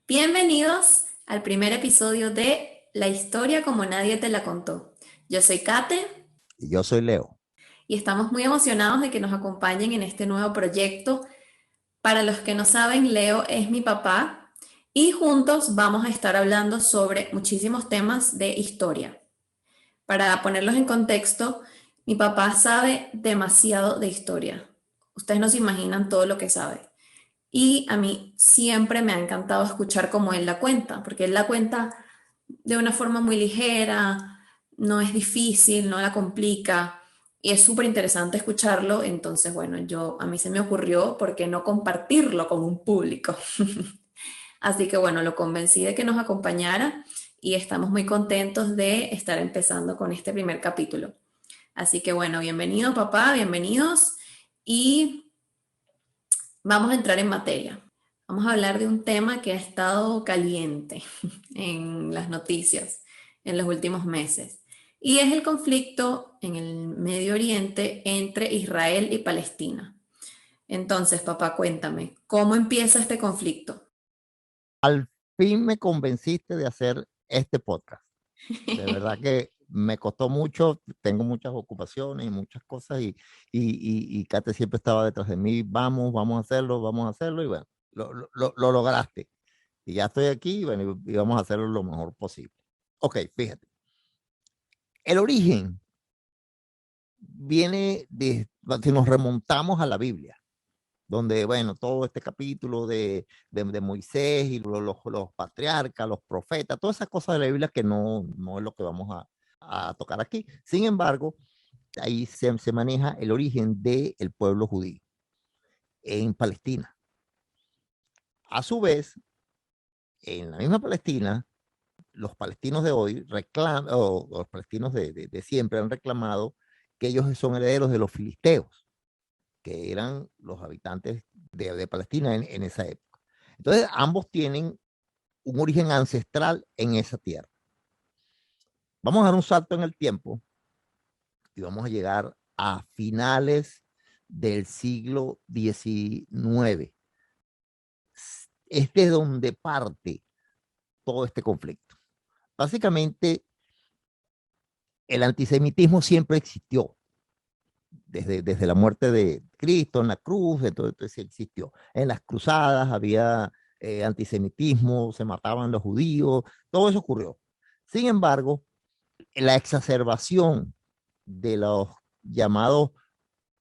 Bienvenidos al primer episodio de La historia como nadie te la contó. Yo soy Kate Y yo soy Leo. y estamos muy emocionados de que nos acompañen en este nuevo proyecto. Para los que no saben, Leo es mi papá y juntos vamos a estar hablando sobre muchísimos temas de historia. Para ponerlos en contexto, mi papá sabe demasiado de historia. Ustedes no se imaginan todo lo que sabe. Y a mí siempre me ha encantado escuchar cómo él la cuenta, porque él la cuenta de una forma muy ligera, no es difícil, no la complica y es súper interesante escucharlo. Entonces, bueno, a mí se me ocurrió, ¿por qué no compartirlo con un público? Así que bueno, lo convencí de que nos acompañara y estamos muy contentos de estar empezando con este primer capítulo. Así que bueno, bienvenido papá, bienvenidos y vamos a entrar en materia. Vamos a hablar de un tema que ha estado caliente en las noticias en los últimos meses y es el conflicto en el Medio Oriente entre Israel y Palestina. Entonces, papá, cuéntame, ¿cómo empieza este conflicto? Al fin me convenciste de hacer este podcast. De verdad que me costó mucho, tengo muchas ocupaciones y muchas cosas y Kate siempre estaba detrás de mí, vamos a hacerlo y bueno, lo lograste. Y ya estoy aquí y bueno, y vamos a hacerlo lo mejor posible. Ok, fíjate, el origen viene si nos remontamos a la Biblia, donde, bueno, todo este capítulo de Moisés y los patriarcas, los profetas, todas esas cosas de la Biblia que no es lo que vamos a tocar aquí. Sin embargo, ahí se maneja el origen del pueblo judío en Palestina. A su vez, en la misma Palestina, los palestinos de hoy reclaman, o los palestinos de siempre han reclamado que ellos son herederos de los filisteos, que eran los habitantes de Palestina en esa época. Entonces, ambos tienen un origen ancestral en esa tierra. Vamos a dar un salto en el tiempo y vamos a llegar a finales del siglo XIX. Este es donde parte todo este conflicto. Básicamente, el antisemitismo siempre existió. Desde la muerte de Cristo en la cruz, entonces existió. En las cruzadas había antisemitismo, se mataban los judíos, todo eso ocurrió. Sin embargo, la exacerbación de los llamados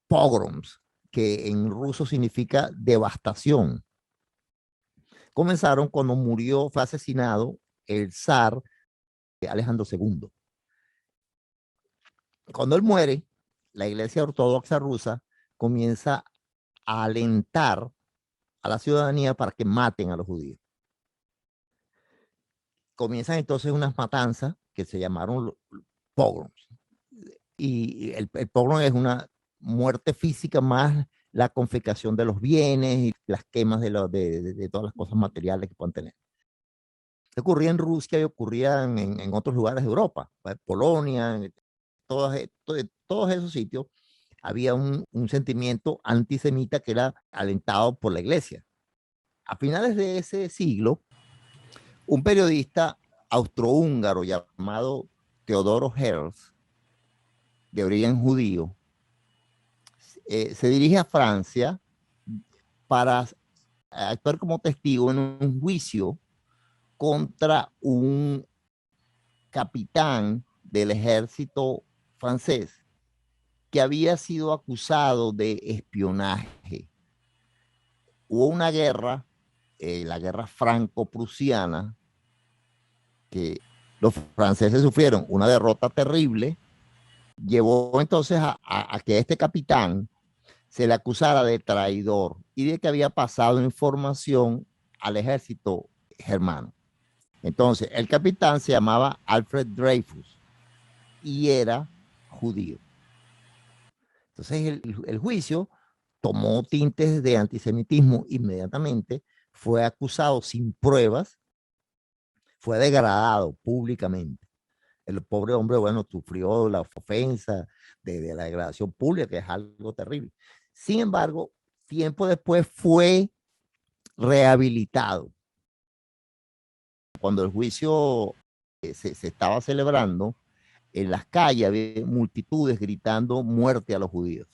pogroms, que en ruso significa devastación, comenzaron cuando fue asesinado el zar Alejandro II. Cuando él muere, la Iglesia Ortodoxa rusa comienza a alentar a la ciudadanía para que maten a los judíos. Comienzan entonces unas matanzas que se llamaron pogroms. Y el pogrom es una muerte física más la confiscación de los bienes y las quemas de todas las cosas materiales que puedan tener. Esto ocurría en Rusia y ocurría en otros lugares de Europa, Polonia, en todos esos sitios había un sentimiento antisemita que era alentado por la iglesia. A finales de ese siglo, un periodista austrohúngaro llamado Teodoro Herzl, de origen judío, se dirige a Francia para actuar como testigo en un juicio contra un capitán del ejército francés que había sido acusado de espionaje. Hubo una guerra, la guerra franco-prusiana, que los franceses sufrieron una derrota terrible, llevó entonces a que este capitán se le acusara de traidor y de que había pasado información al ejército germano. Entonces, el capitán se llamaba Alfred Dreyfus y era judío. Entonces, el juicio tomó tintes de antisemitismo inmediatamente, fue acusado sin pruebas, fue degradado públicamente. El pobre hombre, bueno, sufrió la ofensa de la degradación pública, que es algo terrible. Sin embargo, tiempo después fue rehabilitado Cuando el juicio se estaba celebrando, en las calles había multitudes gritando muerte a los judíos.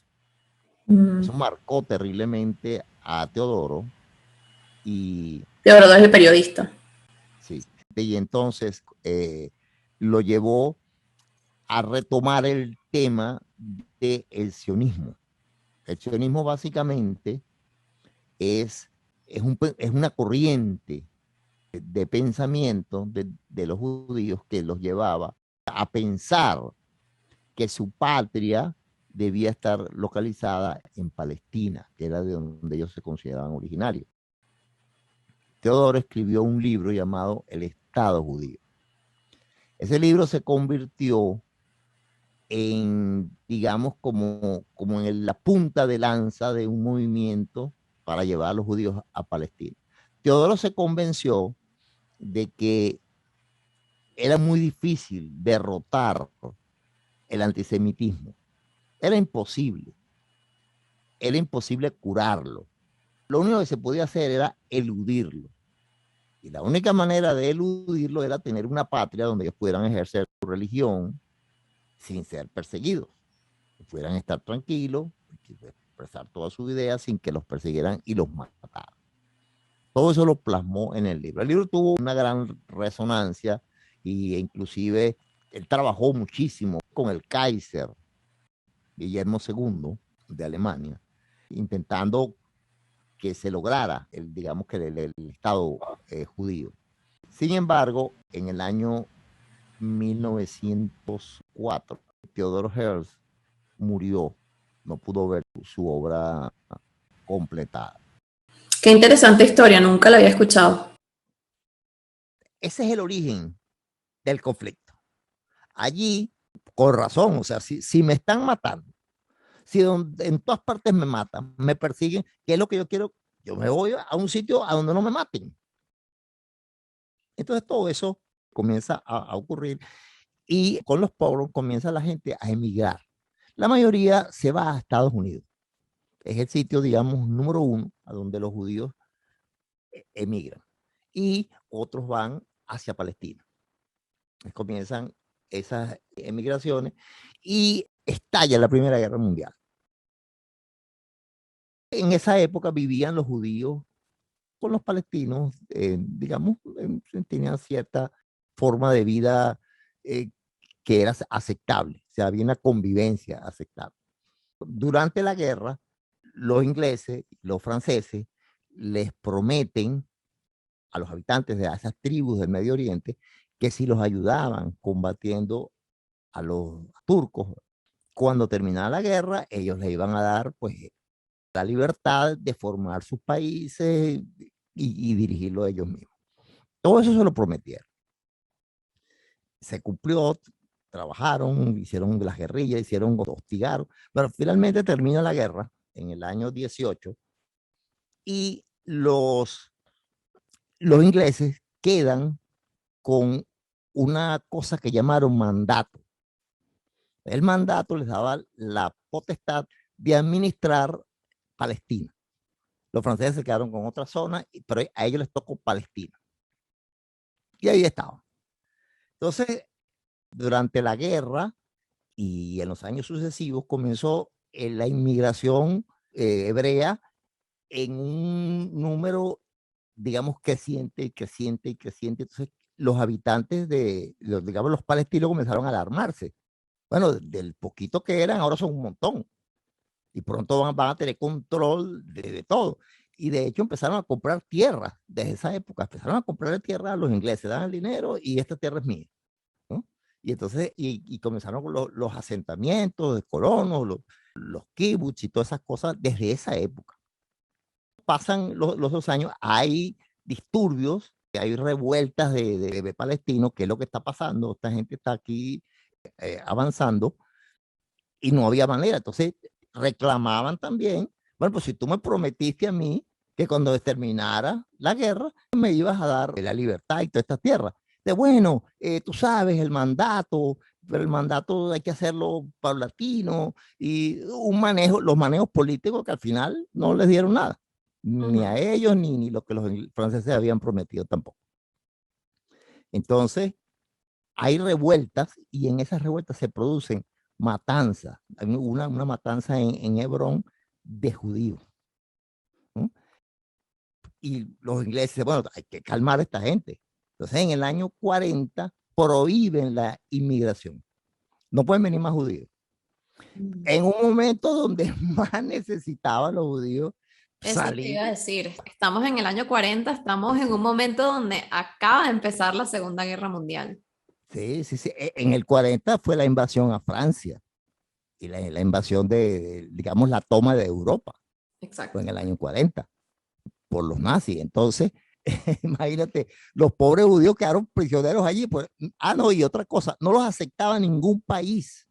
Mm. Eso marcó terriblemente a Teodoro y, De verdad es el periodista. sí, y entonces lo llevó a retomar el tema del sionismo. El sionismo básicamente es una corriente de pensamiento de los judíos que los llevaba a pensar que su patria debía estar localizada en Palestina, que era de donde ellos se consideraban originarios. Teodoro escribió un libro llamado El Estado Judío. Ese libro se convirtió en, digamos, como en la punta de lanza de un movimiento para llevar a los judíos a Palestina. Teodoro se convenció de que era muy difícil derrotar el antisemitismo. Era imposible curarlo. Lo único que se podía hacer era eludirlo. Y la única manera de eludirlo era tener una patria donde ellos pudieran ejercer su religión sin ser perseguidos, que pudieran estar tranquilos, expresar todas sus ideas sin que los persiguieran y los mataran. Todo eso lo plasmó en el libro. El libro tuvo una gran resonancia y inclusive él trabajó muchísimo con el Kaiser Guillermo II de Alemania, intentando que se lograra digamos que el Estado judío. Sin embargo, en el año 1904, Theodor Herzl murió, no pudo ver su obra completada. Qué interesante historia, nunca la había escuchado. Ese es el origen del conflicto. Allí, con razón, o sea, si me están matando, si en todas partes me matan, me persiguen, ¿qué es lo que yo quiero? Yo me voy a un sitio a donde no me maten. Entonces todo eso comienza a ocurrir y con los pobres comienza la gente a emigrar. La mayoría se va a Estados Unidos. Es el sitio, digamos, número uno a donde los judíos emigran. Y otros van hacia Palestina. Comienzan esas emigraciones y estalla la Primera Guerra Mundial. En esa época vivían los judíos con los palestinos, digamos, tenían cierta forma de vida que era aceptable, o sea, había una convivencia aceptable. Durante la guerra, los ingleses, los franceses, les prometen a los habitantes de esas tribus del Medio Oriente que si los ayudaban combatiendo a los turcos, cuando terminara la guerra, ellos les iban a dar pues la libertad de formar sus países y dirigirlo ellos mismos. Todo eso se lo prometieron. Se cumplió, trabajaron, hicieron las guerrillas, hostigaron, pero finalmente termina la guerra en el año 18 y los ingleses quedan con una cosa que llamaron mandato. El mandato les daba la potestad de administrar Palestina. Los franceses se quedaron con otra zona, pero a ellos les tocó Palestina. Y ahí estaban. Entonces, durante la guerra y en los años sucesivos comenzó la inmigración hebrea en un número, digamos, creciente y creciente y creciente. Entonces, los habitantes digamos, los palestinos comenzaron a alarmarse. Bueno, del poquito que eran, ahora son un montón. Y pronto van a tener control de todo. Y de hecho empezaron a comprar tierra desde esa época. Empezaron a comprar tierra a los ingleses, dan el dinero y esta tierra es mía, ¿no? Y entonces, y comenzaron los asentamientos de colonos, los kibbutz y todas esas cosas desde esa época. Pasan los 2 años, hay disturbios, hay revueltas de palestinos, que es lo que está pasando. Esta gente está aquí avanzando y no había manera. Entonces reclamaban también, bueno, pues si tú me prometiste a mí que cuando terminara la guerra me ibas a dar la libertad y toda esta tierra. De bueno, tú sabes, el mandato, pero el mandato hay que hacerlo paulatino y los manejos políticos que al final no les dieron nada, ni a ellos ni lo que los franceses habían prometido tampoco. Entonces, hay revueltas y en esas revueltas se producen matanzas. Hay una matanza en Hebrón de judíos, ¿no? Y los ingleses dicen, bueno, hay que calmar a esta gente. Entonces, en el año 40 prohíben la inmigración. No pueden venir más judíos. En un momento donde más necesitaban los judíos Eso te salir. iba a decir. Estamos en el año 40, estamos en un momento donde acaba de empezar la Segunda Guerra Mundial. Sí, sí, sí. En el 40 fue la invasión a Francia y la invasión digamos, la toma de Europa. Fue Exacto. en el año 40 por los nazis. Entonces, imagínate, los pobres judíos quedaron prisioneros allí. Pues, no, y otra cosa, no los aceptaba ningún país.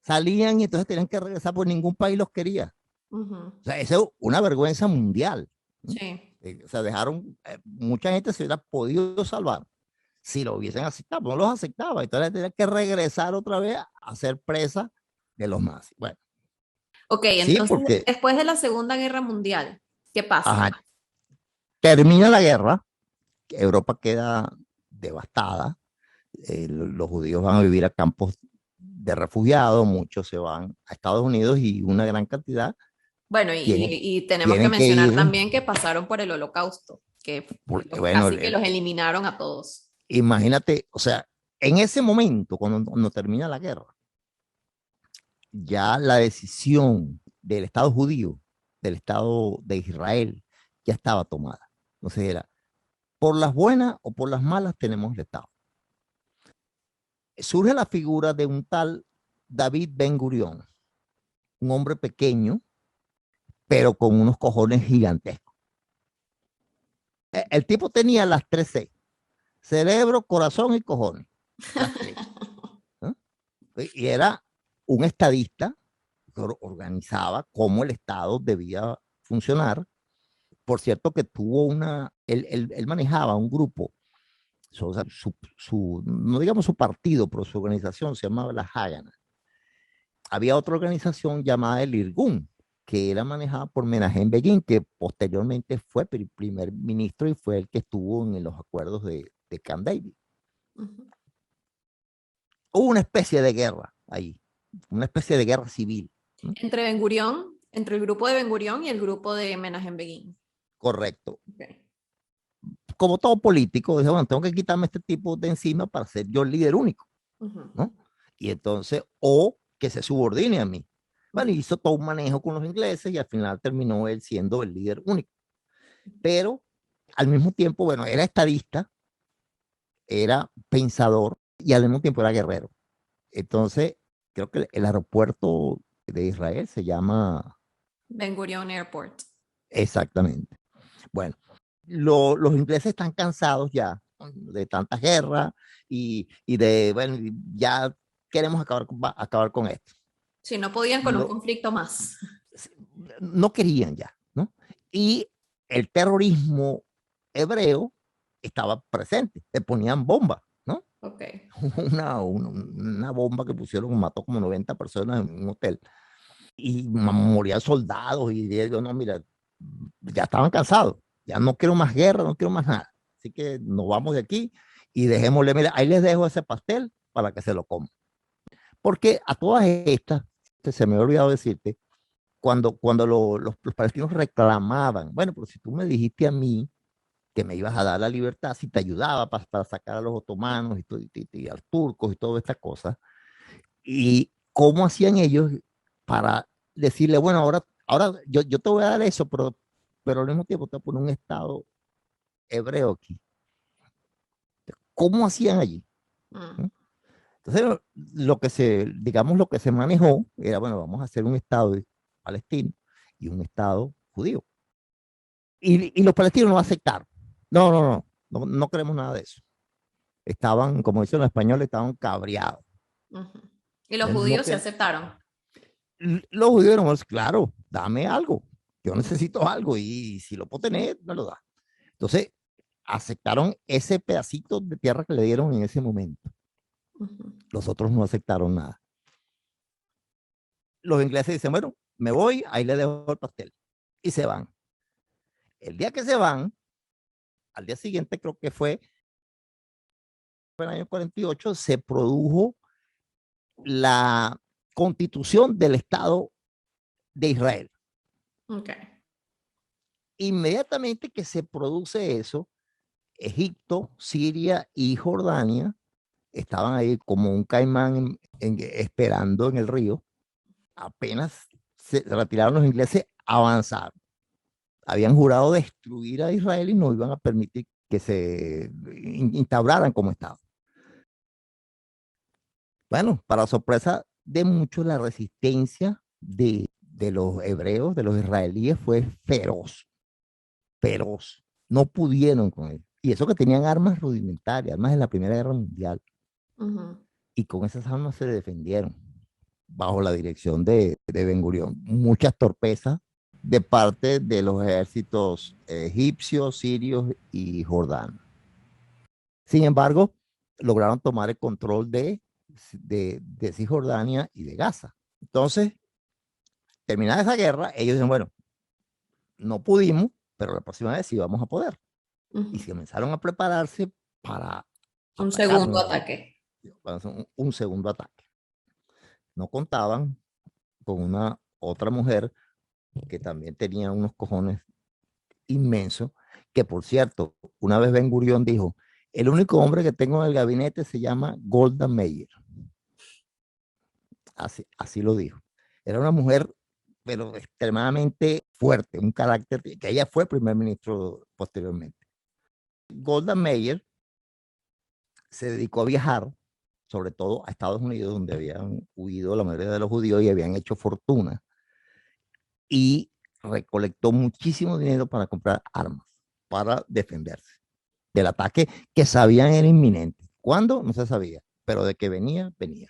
Salían y entonces tenían que regresar porque ningún país los quería. Ujú. O sea, eso es una vergüenza mundial. Sí. O sea, mucha gente se hubiera podido salvar si lo hubiesen aceptado, no los aceptaba, entonces tenían que regresar otra vez a ser presa de los nazis. Bueno, Ok, sí, entonces porque después de la Segunda Guerra Mundial, ¿qué pasa? ajá, termina la guerra, Europa queda devastada, los judíos van a vivir a campos de refugiados, muchos se van a Estados Unidos y una gran cantidad Bueno, tienen, y tenemos que tienen que mencionar ir, también que pasaron por el Holocausto, que porque bueno, casi que los eliminaron a todos. imagínate, o sea, en ese momento, cuando termina la guerra, ya la decisión del Estado judío, del Estado de Israel, ya estaba tomada. Entonces era, por las buenas o por las malas tenemos el Estado. Surge la figura de un tal David Ben Gurión, un hombre pequeño, pero con unos cojones gigantescos. El tipo tenía las tres C, cerebro, corazón y cojones. Las tres, ¿no? Y era un estadista que organizaba cómo el Estado debía funcionar. Por cierto que tuvo él manejaba un grupo, o sea, no digamos su partido, pero su organización se llamaba la Haganah. Había otra organización llamada el Irgun, que era manejada por Menachem Begin, que posteriormente fue primer ministro y fue el que estuvo en los acuerdos de Camp David. Ujú. Hubo una especie de guerra ahí, una especie de guerra civil, ¿no? Entre Ben Gurión, entre el grupo de Ben Gurión y el grupo de Menachem Begin. Correcto. Okay. Como todo político, dije, bueno, tengo que quitarme este tipo de encima para ser yo el líder único, Ujú. ¿no? Y entonces, o que se subordine a mí. Bueno, Ujú. hizo todo un manejo con los ingleses y al final terminó él siendo el líder único. Pero al mismo tiempo, bueno, era estadista, era pensador y al mismo tiempo era guerrero. Entonces, creo que el aeropuerto de Israel se llama Ben Gurion Airport. exactamente. Bueno, los ingleses están cansados ya de tantas guerras y de, bueno, ya queremos acabar con esto. Si no podían con un Lo, conflicto más. no querían ya, ¿no? Y el terrorismo hebreo estaba presente, le ponían bombas, ¿no? Ok. Una bomba que pusieron, mató como 90 personas en un hotel y morían soldados y yo, no, mira, ya estaban cansados, ya no quiero más guerra, no quiero más nada, así que nos vamos de aquí y dejémosle, mira, ahí les dejo ese pastel para que se lo coman. Porque a todas estas, se me ha olvidado decirte, cuando los palestinos reclamaban, bueno, pero si tú me dijiste a mí que me ibas a dar la libertad, si te ayudaba para sacar a los otomanos y a los turcos y todas estas cosas, y cómo hacían ellos para decirle, bueno, ahora yo te voy a dar eso, pero al mismo tiempo te voy a poner un estado hebreo aquí. ¿Cómo hacían allí? Mm. ¿Mm? Entonces, digamos, lo que se manejó era, bueno, vamos a hacer un estado palestino y un estado judío. Y los palestinos no aceptaron. No queremos nada de eso. Estaban, como dicen los españoles, estaban cabreados. Ujú. Y los No judíos se que, aceptaron. los judíos eran, claro, dame algo. Yo Ujú. necesito algo y si lo puedo tener, me lo da. Entonces, aceptaron ese pedacito de tierra que le dieron en ese momento. Ujú. Los otros no aceptaron nada. Los ingleses dicen, bueno, me voy, ahí le dejo el pastel. Y se van. El día que se van, al día siguiente creo que fue, en el año 48 se produjo la constitución del Estado de Israel. Okay. Inmediatamente que se produce eso, Egipto, Siria y Jordania estaban ahí como un caimán esperando en el río. Apenas se retiraron los ingleses, avanzaron. Habían jurado destruir a Israel y no iban a permitir que se instauraran como Estado. Bueno, para sorpresa de muchos, la resistencia de los hebreos, de los israelíes, fue feroz, feroz. No pudieron con él. Y eso que tenían armas rudimentarias, armas de la Primera Guerra Mundial. Y con esas armas se defendieron bajo la dirección de Ben-Gurión. Muchas torpezas de parte de los ejércitos egipcios, sirios y jordanos. Sin embargo, lograron tomar el control de Cisjordania y de Gaza. Entonces, terminada esa guerra, ellos dicen, bueno, no pudimos, pero la próxima vez sí vamos a poder. Y se comenzaron a prepararse para un segundo ataque. Un segundo ataque. No contaban con una otra mujer que también tenía unos cojones inmensos, que por cierto, una vez Ben Gurión dijo, el único hombre que tengo en el gabinete se llama Golda Meir. Así lo dijo. Era una mujer, pero extremadamente fuerte, un carácter, que ella fue primer ministro posteriormente. Golda Meir se dedicó a viajar, sobre todo a Estados Unidos, donde habían huido la mayoría de los judíos y habían hecho fortuna, y recolectó muchísimo dinero para comprar armas, para defenderse del ataque que sabían era inminente. ¿Cuándo? No se sabía, pero de que venía, venía.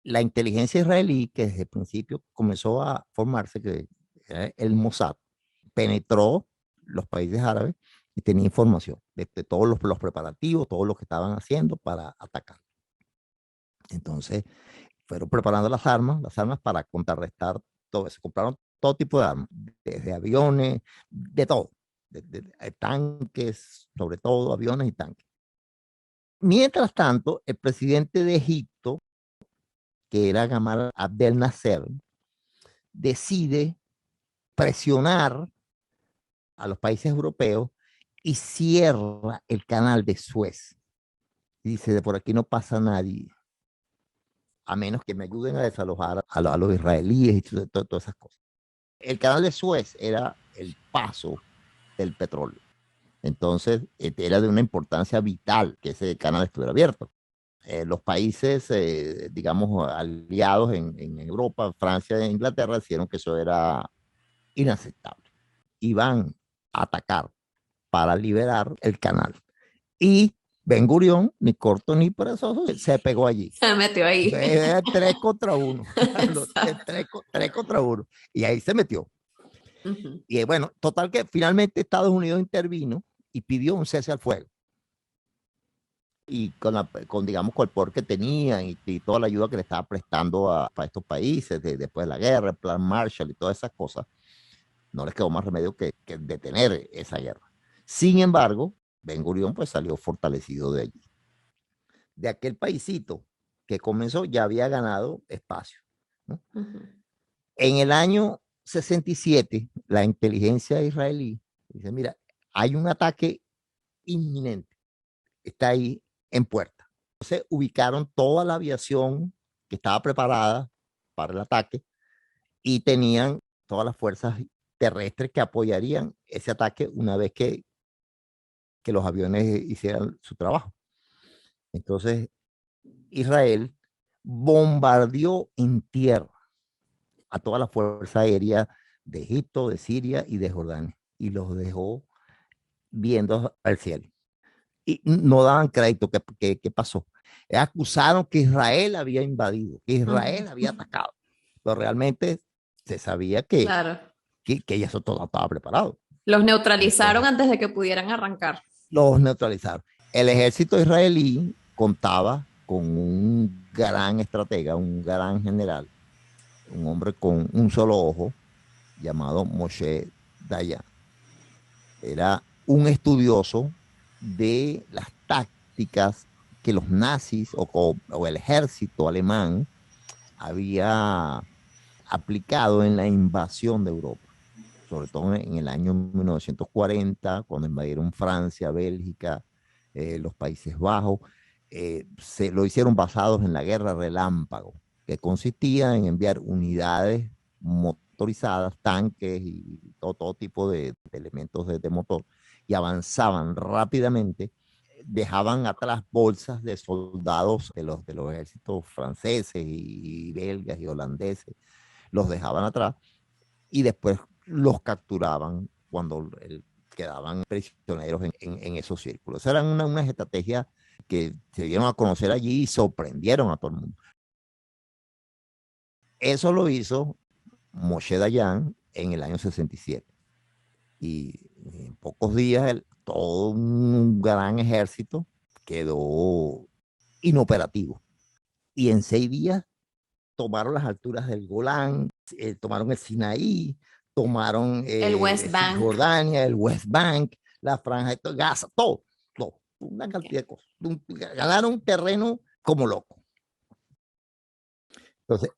La inteligencia israelí, que desde el principio comenzó a formarse, que era el Mossad, penetró los países árabes y tenía información de todos los preparativos, todo lo que estaban haciendo para atacar. Entonces, fueron preparando las armas para contrarrestar todo eso. Compraron todo tipo de armas, desde aviones, de todo, de tanques, sobre todo aviones y tanques. Mientras tanto, el presidente de Egipto, que era Gamal Abdel Nasser, decide presionar a los países europeos y cierra el canal de Suez. Y dice, de por aquí no pasa nadie, a menos que me ayuden a desalojar a los israelíes y todas esas cosas. El canal de Suez era el paso del petróleo. Entonces, era de una importancia vital que ese canal estuviera abierto. Los países, digamos, aliados en Europa, Francia e Inglaterra, dijeron que eso era inaceptable. Iban a atacar para liberar el canal. Y Ben Gurión, ni corto ni perezoso, se pegó allí. Se metió ahí. 3 contra 1. 3 contra 1. Y ahí se metió. Y bueno, total que finalmente Estados Unidos intervino y pidió un cese al fuego. Y digamos, con el poder que tenían y toda la ayuda que le estaba prestando a estos países después de la guerra, el plan Marshall y todas esas cosas, no les quedó más remedio que detener esa guerra. Sin embargo, Ben Gurión pues salió fortalecido de allí. De aquel paisito que comenzó ya había ganado espacio, ¿no? En el año 67, la inteligencia israelí dice, mira, hay un ataque inminente, está ahí en puerta. Entonces ubicaron toda la aviación que estaba preparada para el ataque y tenían todas las fuerzas terrestres que apoyarían ese ataque una vez que los aviones hicieran su trabajo. Entonces, Israel bombardeó en tierra a toda la fuerza aérea de Egipto, de Siria y de Jordania y los dejó viendo al cielo. Y no daban crédito. ¿Qué pasó? Acusaron que Israel había invadido, que Israel había atacado, pero realmente se sabía que eso todo estaba preparado. Los neutralizaron antes de que pudieran arrancar. Los neutralizaron. El ejército israelí contaba con un gran estratega, un gran general, un hombre con un solo ojo, llamado Moshe Dayan. Era un estudioso de las tácticas que los nazis o el ejército alemán había aplicado en la invasión de Europa, sobre todo en el año 1940, cuando invadieron Francia, Bélgica, los Países Bajos. Se lo hicieron basados en la guerra relámpago, que consistía en enviar unidades motorizadas, tanques y todo tipo de elementos de motor, y avanzaban rápidamente, dejaban atrás bolsas de soldados de los ejércitos franceses y belgas y holandeses, los dejaban atrás y después los capturaban cuando quedaban prisioneros en esos círculos. Esa era una estrategia que se dieron a conocer allí y sorprendieron a todo el mundo. Eso lo hizo Moshe Dayan en el año 67. Y en pocos días todo un gran ejército quedó inoperativo. Y en 6 días tomaron las alturas del Golán, tomaron el Sinaí, tomaron El West Bank. Cisjordania, el West Bank, la Franja de Gaza, todo, una cantidad de cosas. Ganaron un terreno como loco. Entonces,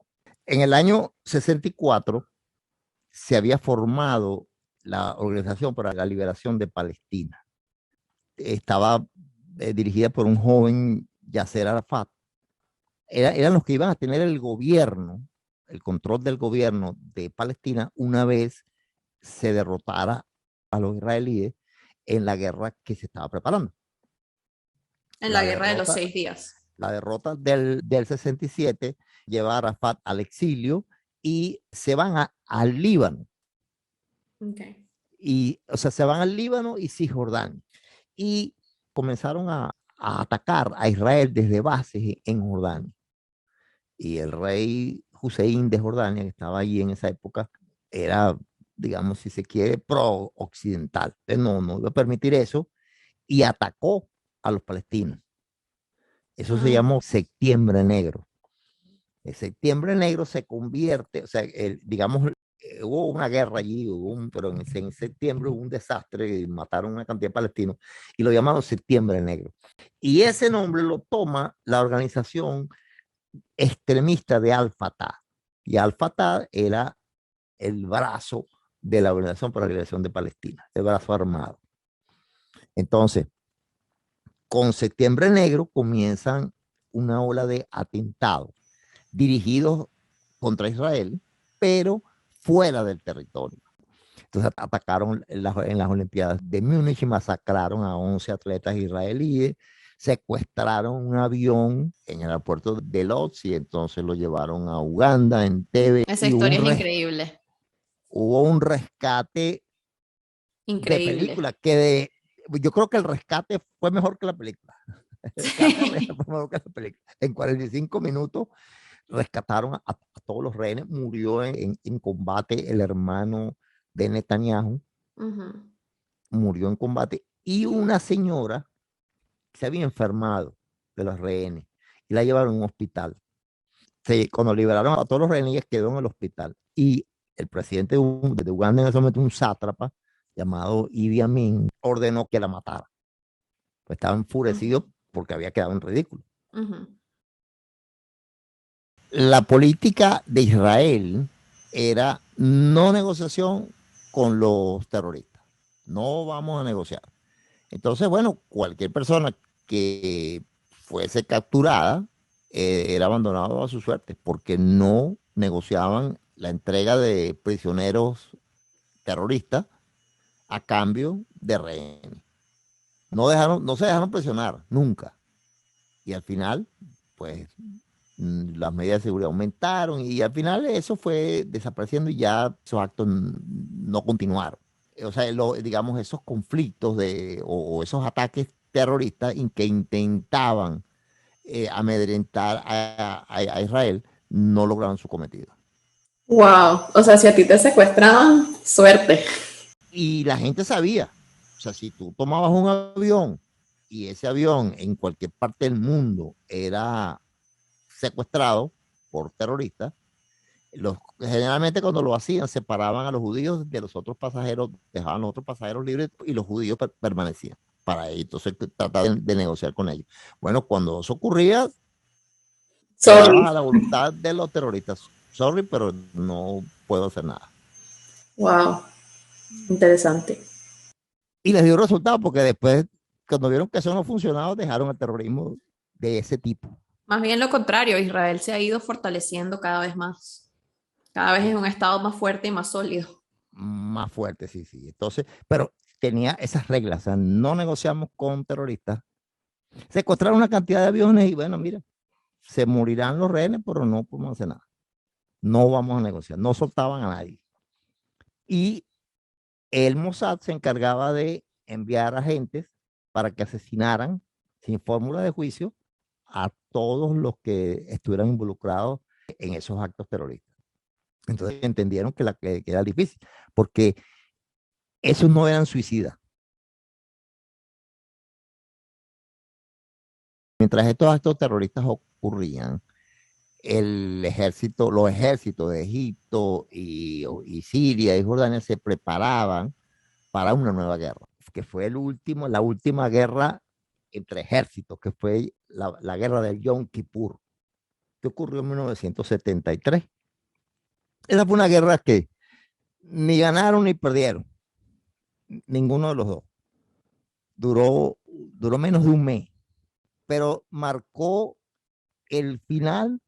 en el año 64 se había formado la Organización para la Liberación de Palestina. Estaba dirigida por un joven Yasser Arafat. Eran los que iban a tener el gobierno, el control del gobierno de Palestina una vez se derrotara a los israelíes en la guerra que se estaba preparando. En la guerra de los 6 días. La derrota del 67 lleva a Arafat al exilio y se van al Líbano. Okay. Y, o sea, se van al Líbano y Cisjordania. Y comenzaron a atacar a Israel desde bases en Jordania. Y el rey Hussein de Jordania, que estaba allí en esa época, era, digamos, si se quiere, pro-occidental. No iba a permitir eso y atacó a los palestinos. Eso se llamó Septiembre Negro. El Septiembre Negro se convierte, o sea, digamos, hubo una guerra allí, pero en septiembre hubo un desastre, mataron una cantidad de palestinos y lo llamaron Septiembre Negro. Y ese nombre lo toma la organización extremista de Al-Fatah. Y Al-Fatah era el brazo de la Organización para la Liberación de Palestina, el brazo armado. Entonces, con Septiembre Negro comienzan una ola de atentados dirigidos contra Israel, pero fuera del territorio. Entonces atacaron en las Olimpiadas de Múnich y masacraron a 11 atletas israelíes, secuestraron un avión en el aeropuerto de Lodz y entonces lo llevaron a Uganda, en Entebbe. Esa historia es increíble. Hubo un rescate de película yo creo que el rescate fue mejor que la película. Fue mejor que la película. En 45 minutos rescataron a todos los rehenes. Murió en combate el hermano de Netanyahu. Murió en combate. Y una señora se había enfermado de los rehenes y la llevaron a un hospital. Cuando liberaron a todos los rehenes, ella quedó en el hospital. Y el presidente de Uganda en ese momento, un sátrapa llamado Idi Amin, ordenó que la matara. Pues estaba enfurecido porque había quedado en ridículo. La política de Israel era no negociación con los terroristas. No vamos a negociar. Entonces, bueno, cualquier persona que fuese capturada era abandonado a su suerte porque no negociaban la entrega de prisioneros terroristas a cambio de rehenes. No se dejaron presionar nunca. Y al final, pues las medidas de seguridad aumentaron y al final eso fue desapareciendo y ya esos actos no continuaron. O sea, digamos, esos conflictos o esos ataques terroristas que intentaban amedrentar a Israel no lograron su cometido. Wow, o sea, si a ti te secuestraban, suerte. Y la gente sabía, o sea, si tú tomabas un avión y ese avión en cualquier parte del mundo era secuestrado por terroristas, generalmente cuando lo hacían separaban a los judíos de los otros pasajeros, dejaban a los otros pasajeros libres y los judíos permanecían. para entonces tratar de negociar con ellos. Bueno, cuando eso ocurría, Sorry. quedaba a la voluntad de los terroristas. Sorry, pero no puedo hacer nada. Wow, interesante. Y les dio resultado porque después, cuando vieron que eso no funcionaba, dejaron el terrorismo de ese tipo. Más bien lo contrario, Israel se ha ido fortaleciendo cada vez más. Cada vez es un estado más fuerte y más sólido. Más fuerte, sí, sí. Entonces, pero tenía esas reglas, o sea, no negociamos con terroristas. Secuestraron una cantidad de aviones y bueno, mira, se morirán los rehenes, pero no podemos hacer nada. No vamos a negociar, no soltaban a nadie. Y el Mossad se encargaba de enviar agentes para que asesinaran sin fórmula de juicio a todos los que estuvieran involucrados en esos actos terroristas. Entonces entendieron que era difícil, porque esos no eran suicidas. Mientras estos actos terroristas ocurrían, los ejércitos de Egipto y Siria y Jordania se preparaban para una nueva guerra, que fue la última guerra entre ejércitos, que fue la guerra del Yom Kippur, que ocurrió en 1973. Esa fue una guerra que ni ganaron ni perdieron, ninguno de los dos. Duró menos de un mes, pero marcó el final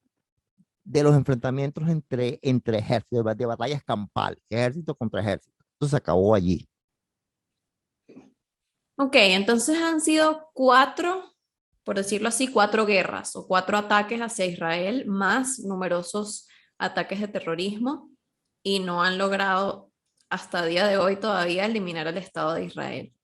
de los enfrentamientos entre ejércitos, de batallas campales, ejército contra ejército. Eso se acabó allí. Ok, entonces han sido cuatro, por decirlo así, cuatro guerras o cuatro ataques hacia Israel, más numerosos ataques de terrorismo, y no han logrado hasta el día de hoy todavía eliminar al Estado de Israel.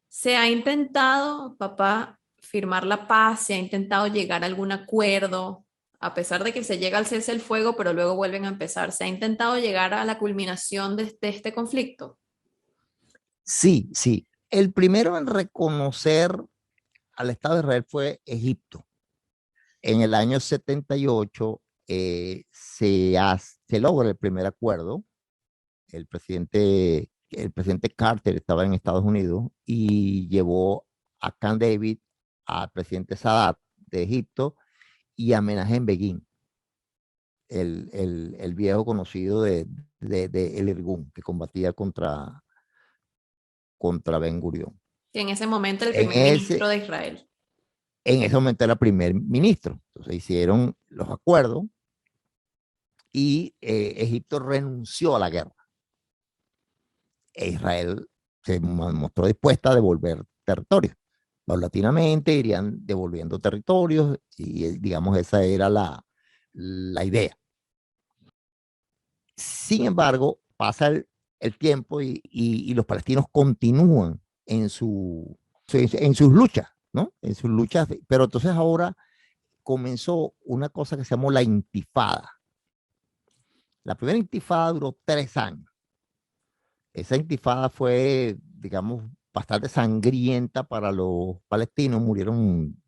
Se ha intentado, papá, firmar la paz, se ha intentado llegar a algún acuerdo, a pesar de que se llega al cese el fuego, pero luego vuelven a empezar. Se ha intentado llegar a la culminación de este conflicto. Sí, sí. El primero en reconocer al Estado de Israel fue Egipto. En el año 78 se logra el primer acuerdo. El presidente Carter estaba en Estados Unidos y llevó a Camp David, al presidente Sadat de Egipto y a Menachem Begin, el viejo conocido de El Irgun, que combatía contra Ben Gurión. Que en ese momento el En primer ministro ese, de Israel. en ese momento era primer ministro. Entonces hicieron los acuerdos y Egipto renunció a la guerra. E Israel se mostró dispuesta a devolver territorios. Paulatinamente irían devolviendo territorios y digamos esa era la idea. Sin embargo, pasa el tiempo y los palestinos continúan en sus luchas, ¿no? En sus luchas, pero entonces ahora comenzó una cosa que se llamó la intifada. La primera intifada duró 3 años. Esa intifada fue, digamos, bastante sangrienta para los palestinos. Murieron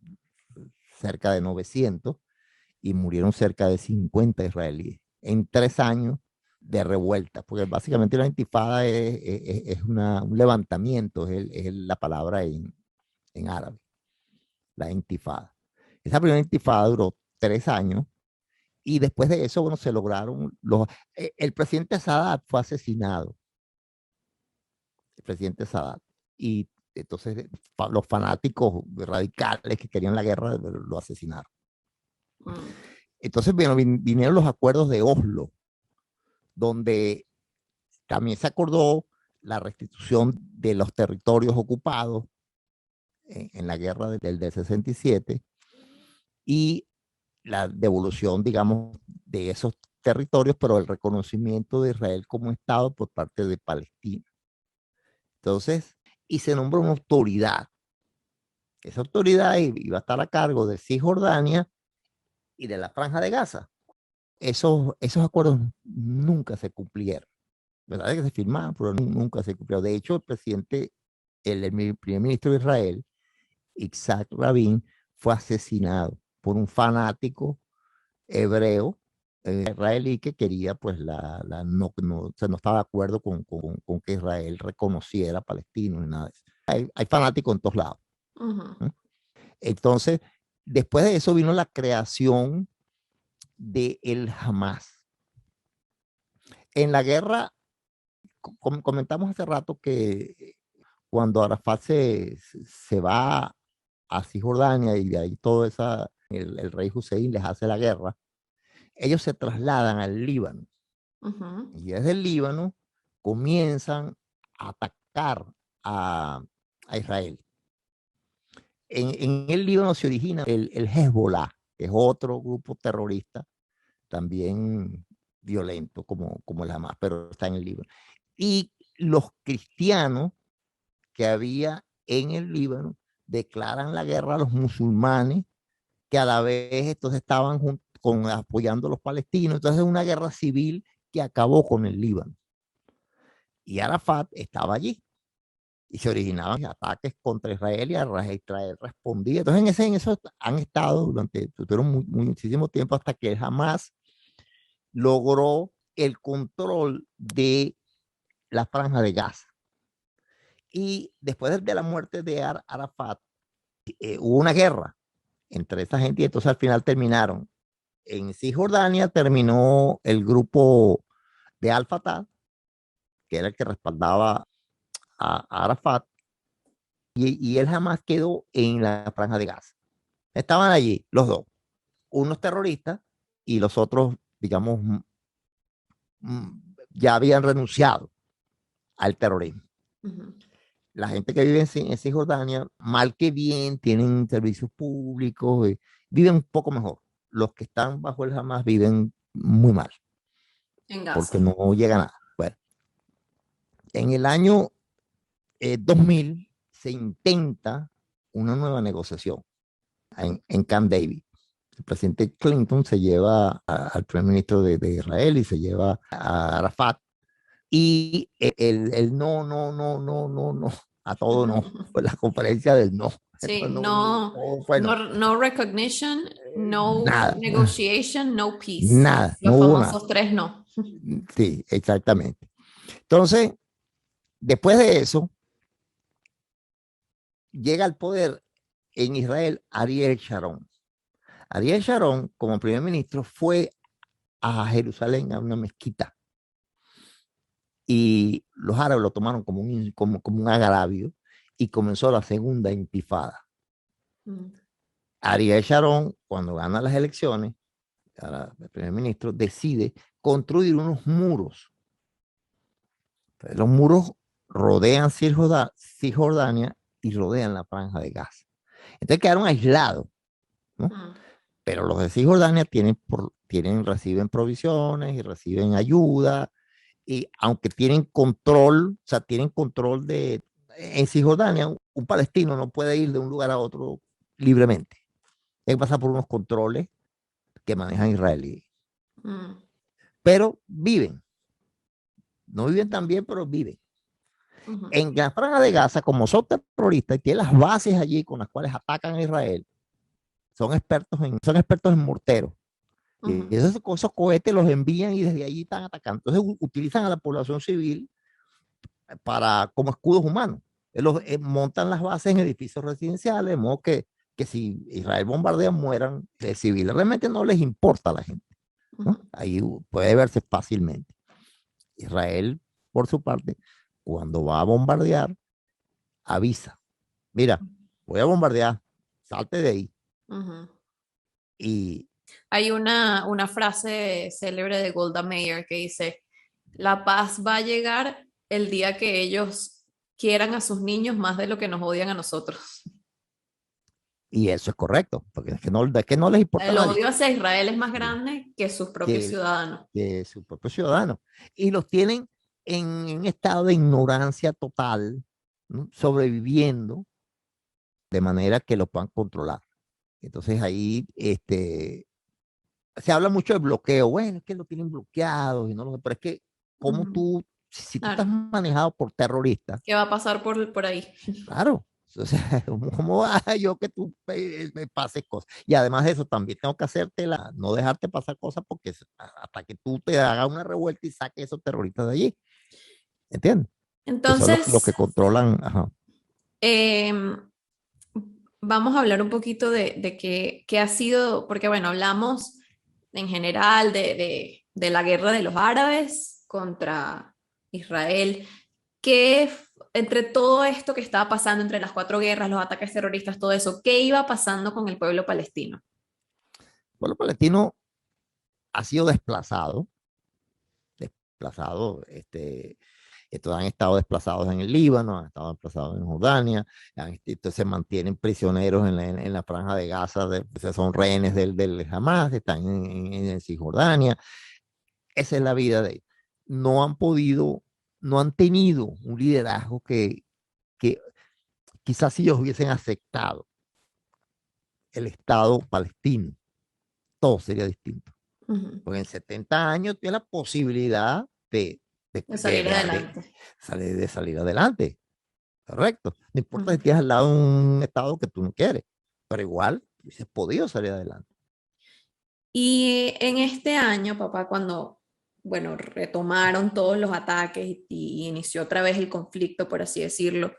cerca de 900 y murieron cerca de 50 israelíes en 3 años de revuelta, porque básicamente una intifada es un levantamiento, es la palabra en árabe, la intifada. Esa primera intifada duró 3 años y después de eso, bueno, se lograron el presidente Sadat fue asesinado, el presidente Sadat, y entonces los fanáticos radicales que querían la guerra lo asesinaron. Mm. Entonces vinieron los acuerdos de Oslo, donde también se acordó la restitución de los territorios ocupados en la guerra del 67 y la devolución, digamos, de esos territorios, pero el reconocimiento de Israel como Estado por parte de Palestina. Entonces, y se nombró una autoridad. Esa autoridad iba a estar a cargo de Cisjordania y de la Franja de Gaza. Esos acuerdos nunca se cumplieron. ¿Verdad? Que se firmaban, pero nunca se cumplió. De hecho, el primer ministro de Israel, Isaac Rabin, fue asesinado por un fanático hebreo israelí que quería, pues, o sea, no estaba de acuerdo con que Israel reconociera a palestinos ni nada de eso. Hay fanáticos en todos lados. Ujú, ¿No? Entonces, después de eso vino la creación de el Hamas. En la guerra, comentamos hace rato que cuando Arafat se va a Cisjordania y de ahí todo el rey Hussein les hace la guerra, ellos se trasladan al Líbano ujú, y desde el Líbano comienzan a atacar a, a Israel. En el Líbano se origina el Hezbollah, que es otro grupo terrorista también violento como el Hamas, pero está en el Líbano. Y los cristianos que había en el Líbano declaran la guerra a los musulmanes, que a la vez estos estaban apoyando a los palestinos. Entonces es una guerra civil que acabó con el Líbano. Y Arafat estaba allí. Y se originaban ataques contra Israel y Israel respondía. Entonces en eso han estado tuvieron muchísimo tiempo hasta que jamás logró el control de la franja de Gaza. Y después de la muerte de Arafat, hubo una guerra entre esa gente y entonces al final terminaron. En Cisjordania terminó el grupo de Al-Fatah, que era el que respaldaba a Arafat, y él jamás quedó en la franja de Gaza. Estaban allí los dos, unos terroristas y los otros, digamos, ya habían renunciado al terrorismo. ujú. La gente que vive en Cisjordania, mal que bien, tienen servicios públicos, viven un poco mejor. Los que están bajo el Hamas viven muy mal, En porque Gaza. no llega nada. Bueno, en el año 2000 se intenta una nueva negociación en Camp David. El presidente Clinton se lleva al primer ministro de Israel y se lleva a Arafat. Y el no, no, no, no, no, no, a todo no. Fue la conferencia del no. Sí, No, no, no, fue no. no recognition, no Nada, negotiation, no peace. nada, no Los hubo nada. famosos tres no. Sí, exactamente. Entonces, después de eso, llega al poder en Israel Ariel Sharon. Ariel Sharon, como primer ministro, fue a Jerusalén a una mezquita y los árabes lo tomaron como un agravio y comenzó la segunda intifada. Mm, Ariel Sharon, cuando gana las elecciones, el primer ministro decide construir unos muros. Entonces, los muros rodean Cisjordania y rodean la franja de Gaza. Entonces quedaron aislados, ¿no? mm, Pero los de Cisjordania reciben provisiones y reciben ayuda, y aunque tienen control, o sea, tienen control en Cisjordania, un palestino no puede ir de un lugar a otro libremente. Hay que pasar por unos controles que manejan israelíes. mm, Pero viven. No viven tan bien, pero viven. ujú, En la franja de Gaza, como son terroristas y tienen las bases allí con las cuales atacan a Israel, son expertos en morteros. Y ujú. esos cohetes los envían y desde allí están atacando. Entonces utilizan a la población civil como escudos humanos. Montan las bases en edificios residenciales, de modo que si Israel bombardea, mueran de civiles. Realmente no les importa a la gente, ¿no? Ujú. Ahí puede verse fácilmente. Israel, por su parte, cuando va a bombardear, avisa, mira, voy a bombardear, salte de ahí. Ujú. Y Hay una frase célebre de Golda Meir que dice, la paz va a llegar el día que ellos quieran a sus niños más de lo que nos odian a nosotros. y eso es correcto, porque es que no les importa a El nadie odio hacia Israel es más que, grande que sus propios que, ciudadanos. que sus propios ciudadanos. Y los tienen en estado de ignorancia total, ¿no? Sobreviviendo de manera que lo puedan controlar. Entonces ahí se habla mucho de bloqueo. Bueno, es que lo tienen bloqueado, pero es que como Ujú. tú, si tú estás Claro, manejado por terroristas, ¿qué va a pasar por ahí? claro, O sea, ¿cómo va yo que tú me pases cosas? Y además de eso, también tengo que no dejarte pasar cosas porque hasta que tú te hagas una revuelta y saques esos terroristas de allí, ¿entiendes? Que son los Entonces, que controlan, ajá. em, vamos a hablar un poquito de qué ha sido, porque bueno, hablamos en general de la guerra de los árabes contra Israel. Entre todo esto que estaba pasando, entre las cuatro guerras, los ataques terroristas, todo eso, qué iba pasando con el pueblo palestino? El pueblo palestino ha sido desplazado, estos han estado desplazados en el Líbano, han estado desplazados en Jordania, se mantienen prisioneros en la franja de Gaza, son rehenes del Hamas, están en Cisjordania. Esa es la vida de ellos. No han podido, no han tenido un liderazgo que quizás si ellos hubiesen aceptado el Estado palestino, todo sería distinto. Ujú. Porque en 70 años tiene la posibilidad De salir de adelante. salir adelante. Correcto. No importa si Ujú. tienes al lado un estado que tú no quieres, pero igual hubiese podido salir adelante. Y en este año, papá, cuando, bueno, retomaron todos los ataques y inició otra vez el conflicto, por así decirlo,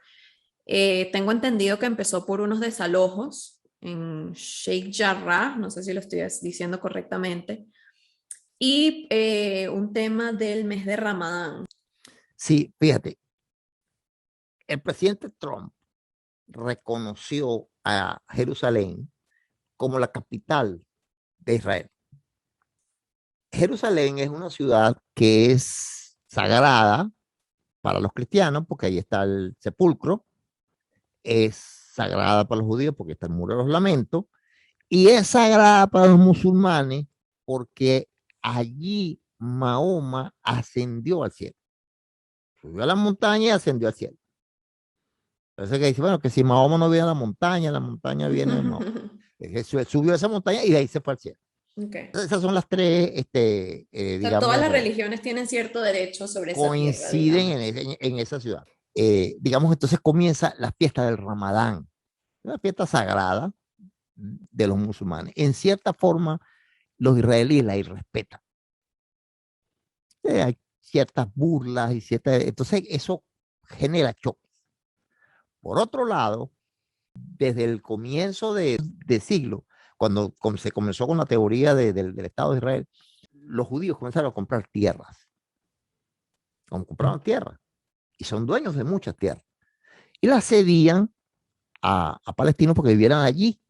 tengo entendido que empezó por unos desalojos en Sheikh Jarrah, no sé si lo estoy diciendo correctamente, y un tema del mes de Ramadán. Sí, fíjate, el presidente Trump reconoció a Jerusalén como la capital de Israel. Jerusalén es una ciudad que es sagrada para los cristianos porque ahí está el sepulcro, es sagrada para los judíos porque está el muro de los lamentos, y es sagrada para los musulmanes porque allí Mahoma ascendió al cielo. Subió a la montaña y ascendió al cielo. Entonces que dice, bueno, que si Mahoma no viene a la montaña viene de Mahoma. Subió a esa montaña y de ahí se fue al cielo. Okay. Entonces, esas son las tres, O sea, todas digamos, las religiones tienen cierto derecho sobre esa tierra, coinciden digamos. en esa ciudad. Digamos, entonces comienza la fiesta del Ramadán, una fiesta sagrada de los musulmanes. En cierta forma, los israelíes la irrespetan. Hay ciertas burlas y ciertas... Entonces, eso genera choques. Por otro lado, desde el comienzo de siglo, cuando se comenzó con la teoría del Estado de Israel, los judíos comenzaron a comprar tierras. Compraron tierras y son dueños de muchas tierras. Y las cedían a palestinos porque vivieran allí.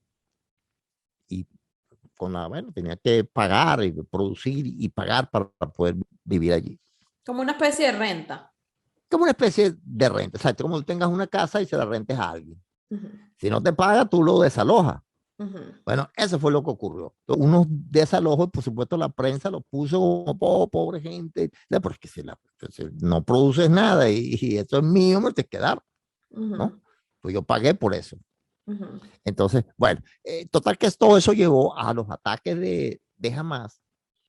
Y bueno, tenía que pagar y producir y pagar para poder vivir allí. Como una especie de renta. Como una especie de renta. O sea, como tú tengas una casa y se la rentes a alguien. Ujú, Si no te paga, tú lo desalojas. ujú, Bueno, eso fue lo que ocurrió. Unos desalojos, por supuesto, la prensa lo puso como pobre gente, porque si no produces nada y eso es mío, me tienes que dar, ¿no? ujú, Pues yo pagué por eso. ujú. Entonces, bueno, total que todo eso llevó a los ataques de Hamas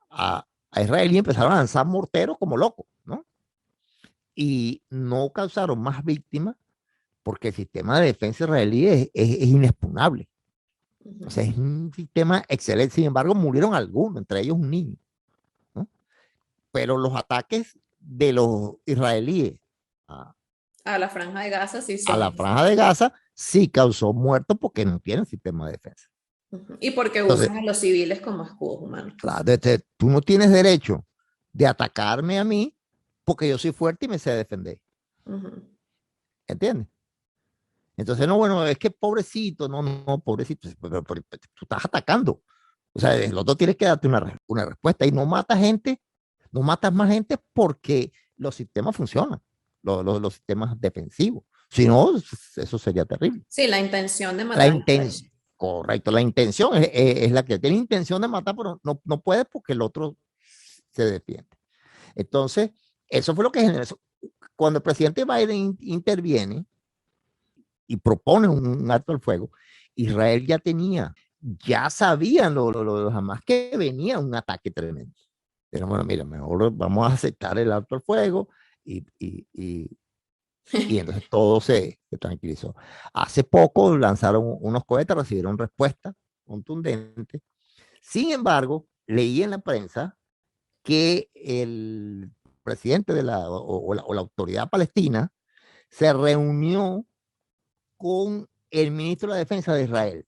a Israel y empezaron a lanzar morteros como locos, ¿no? Y no causaron más víctimas porque el sistema de defensa israelí es inexpugnable. O sea, Ujú. es un sistema excelente. Sin embargo, murieron algunos, entre ellos un niño, ¿no? Pero los ataques de los israelíes a, A la Franja de Gaza sí a son. la franja de Gaza sí causó muertos porque no tienen sistema de defensa. Ujú. Y porque Entonces, usan a los civiles como escudos humanos. claro, tú no tienes derecho de atacarme a mí porque yo soy fuerte y me sé defender. Ujú, ¿Entiendes? Entonces, no, bueno, es que pobrecito, no, pobrecito, pero tú estás atacando. O sea, el otro tiene que darte una respuesta y no mata gente, no matas más gente porque los sistemas funcionan, los sistemas defensivos. Si no, eso sería terrible. sí, la intención de La matar está ahí. intención, correcto, la intención es la que tiene intención de matar, pero no puede porque el otro se defiende. Entonces, eso fue lo que generó eso. Cuando el presidente Biden interviene y propone un alto al fuego, Israel ya sabían los jamás que venía un ataque tremendo. Pero bueno, mira, mejor vamos a aceptar el alto al fuego y Y entonces todo se tranquilizó. Hace poco lanzaron unos cohetes, recibieron respuesta contundente. Sin embargo, leí en la prensa que el presidente de la autoridad palestina se reunió con el ministro de la Defensa de Israel.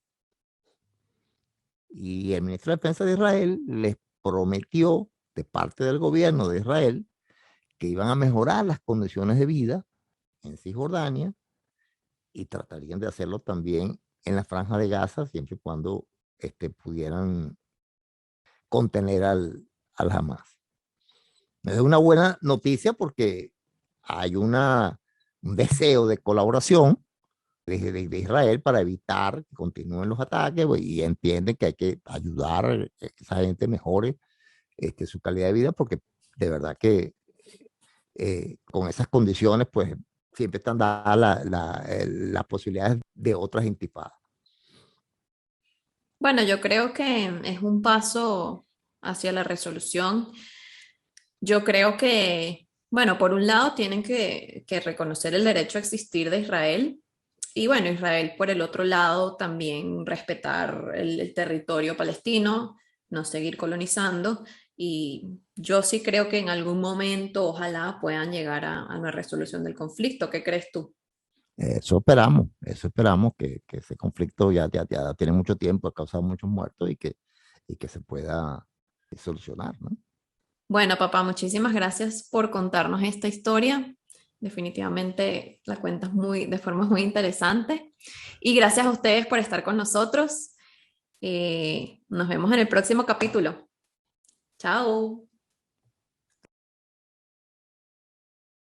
Y el ministro de Defensa de Israel les prometió de parte del gobierno de Israel que iban a mejorar las condiciones de vida en Cisjordania y tratarían de hacerlo también en la Franja de Gaza, siempre y cuando pudieran contener al Hamas. Es una buena noticia porque hay un deseo de colaboración de Israel para evitar que continúen los ataques, pues, y entienden que hay que ayudar a que esa gente mejore su calidad de vida, porque de verdad que con esas condiciones, pues siempre están dadas las posibilidades de otras intifadas. Bueno, yo creo que es un paso hacia la resolución. Yo creo que, bueno, por un lado tienen que reconocer el derecho a existir de Israel y bueno, Israel por el otro lado también respetar el territorio palestino, no seguir colonizando y yo sí creo que en algún momento ojalá puedan llegar a una resolución del conflicto. ¿Qué crees tú? Eso esperamos que ese conflicto ya tiene mucho tiempo, ha causado muchos muertos y que se pueda solucionar, ¿no? Bueno, papá, muchísimas gracias por contarnos esta historia. Definitivamente la cuentas de forma muy interesante. Y gracias a ustedes por estar con nosotros. Nos vemos en el próximo capítulo. Chao.